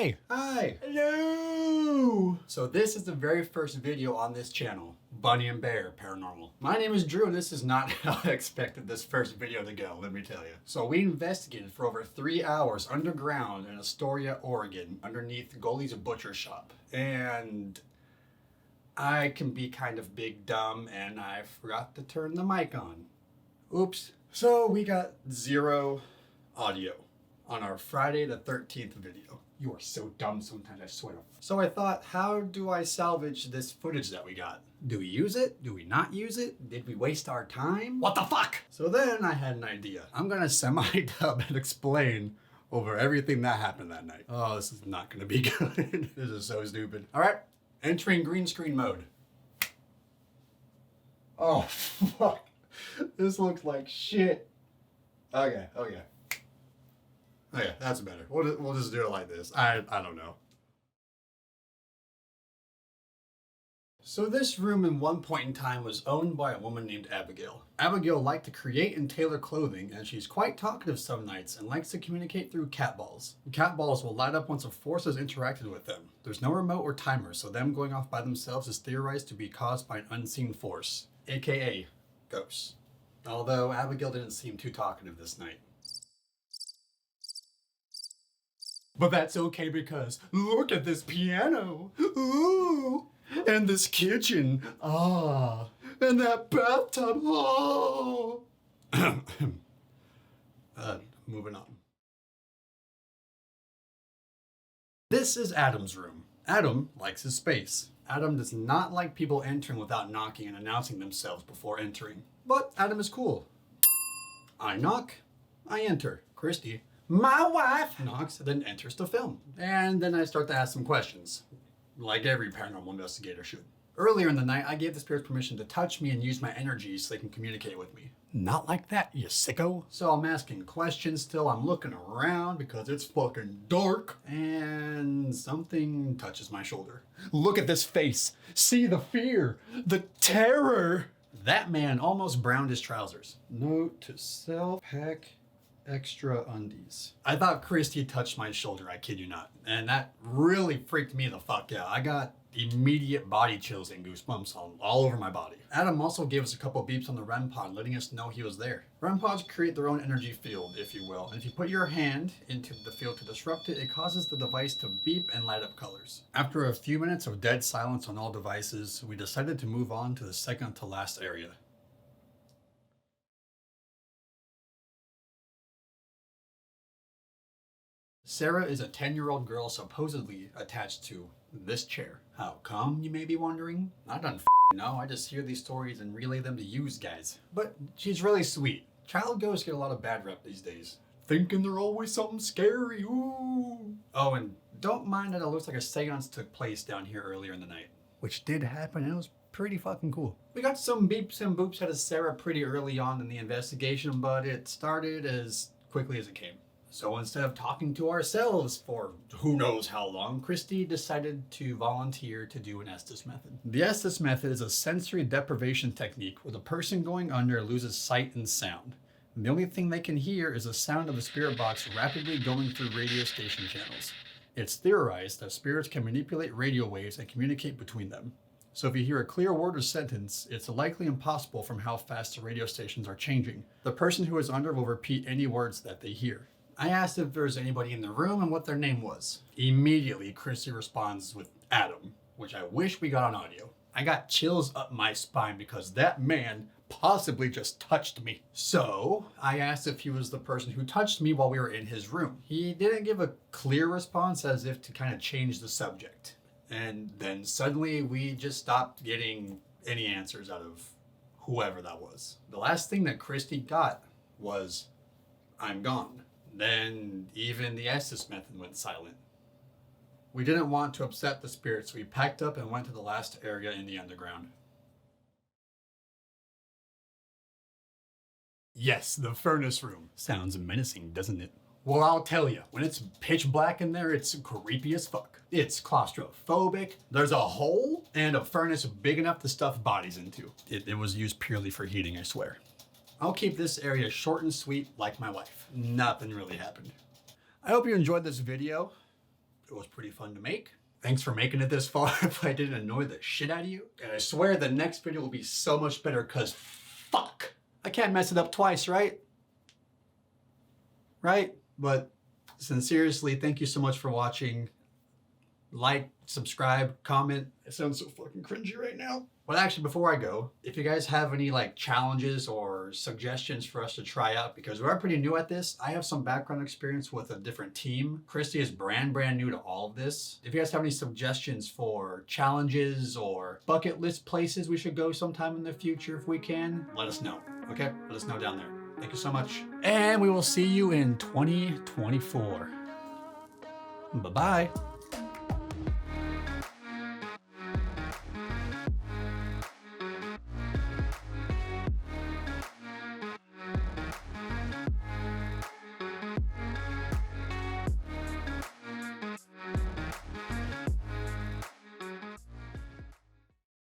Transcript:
Hey! Hi! Hello! So this is the very first video on this channel, Bunny and Bear Paranormal. My name is Drew and this is not how I expected this first video to go, let me tell you. So we investigated for over 3 hours underground in Astoria, Oregon, underneath Gulley's butcher shop. And I can be kind of big dumb and I forgot to turn the mic on. Oops. So we got 0 audio on our Friday the 13th video. You are so dumb sometimes, I swear. So I thought, how do I salvage this footage that we got? Do we use it? Do we not use it? Did we waste our time? What the fuck? So then I had an idea. I'm gonna semi-dub and explain over everything that happened that night. Oh, this is not gonna be good. This is so stupid. All right, entering green screen mode. Oh, fuck. This looks like shit. Okay. Okay, that's better. We'll just do it like this. I don't know. So this room in one point in time was owned by a woman named Abigail. Abigail liked to create and tailor clothing, and she's quite talkative some nights and likes to communicate through cat balls. Cat balls will light up once a force has interacted with them. There's no remote or timer, so them going off by themselves is theorized to be caused by an unseen force, aka ghosts. Although Abigail didn't seem too talkative this night. But that's okay because look at this piano. Ooh. And this kitchen. Ah. And that bathtub. Oh. Moving on. This is Adam's room. Adam likes his space. Adam does not like people entering without knocking and announcing themselves before entering. But Adam is cool. I knock, I enter. Kristi, my wife, knocks, then enters to film. And then I start to ask some questions, like every paranormal investigator should. Earlier in the night, I gave the spirits permission to touch me and use my energy so they can communicate with me. Not like that, you sicko. So I'm asking questions still, I'm looking around because it's fucking dark, and something touches my shoulder. Look at this face. See the fear, the terror. That man almost browned his trousers. Note to self, pack extra undies. I thought Kristi touched my shoulder, I kid you not. And that really freaked me the fuck out. I got immediate body chills and goosebumps all over my body. Adam also gave us a couple beeps on the REM pod, letting us know he was there. REM pods create their own energy field, if you will. And if you put your hand into the field to disrupt it, it causes the device to beep and light up colors. After a few minutes of dead silence on all devices, we decided to move on to the second to last area. Sarah is a 10-year-old girl supposedly attached to this chair. How come, you may be wondering? I don't know, I just hear these stories and relay them to you guys. But she's really sweet. Child ghosts get a lot of bad rep these days. Thinking they're always something scary, ooh. Oh, and don't mind that it looks like a seance took place down here earlier in the night. Which did happen, and it was pretty fucking cool. We got some beeps and boops out of Sarah pretty early on in the investigation, but it started as quickly as it came. So instead of talking to ourselves for who knows how long, Kristi decided to volunteer to do an Estes method. The Estes method is a sensory deprivation technique where the person going under loses sight and sound. And the only thing they can hear is the sound of the spirit box rapidly going through radio station channels. It's theorized that spirits can manipulate radio waves and communicate between them. So if you hear a clear word or sentence, it's likely impossible from how fast the radio stations are changing. The person who is under will repeat any words that they hear. I asked if there was anybody in the room and what their name was. Immediately, Kristi responds with Adam, which I wish we got on audio. I got chills up my spine because that man possibly just touched me. So I asked if he was the person who touched me while we were in his room. He didn't give a clear response, as if to kind of change the subject. And then suddenly we just stopped getting any answers out of whoever that was. The last thing that Kristi got was, I'm gone. Then even the Estes method went silent. We didn't want to upset the spirits, so we packed up and went to the last area in the underground. Yes, the furnace room. Sounds menacing, doesn't it? Well, I'll tell you, when it's pitch black in there, it's creepy as fuck. It's claustrophobic. There's a hole and a furnace big enough to stuff bodies into. It was used purely for heating, I swear. I'll keep this area short and sweet like my wife. Nothing really happened. I hope you enjoyed this video. it was pretty fun to make. Thanks for making it this far if I didn't annoy the shit out of you. And I swear the next video will be so much better because fuck. I can't mess it up twice, right? Right? But sincerely, thank you so much for watching. Like, subscribe, comment. It sounds so fucking cringy right now. But actually, before I go, if you guys have any like challenges or suggestions for us to try out, because we are pretty new at this, I have some background experience with a different team. Kristi is brand new to all of this. If you guys have any suggestions for challenges or bucket list places we should go sometime in the future if we can, let us know, okay? Let us know down there. Thank you so much. And we will see you in 2024. Bye-bye.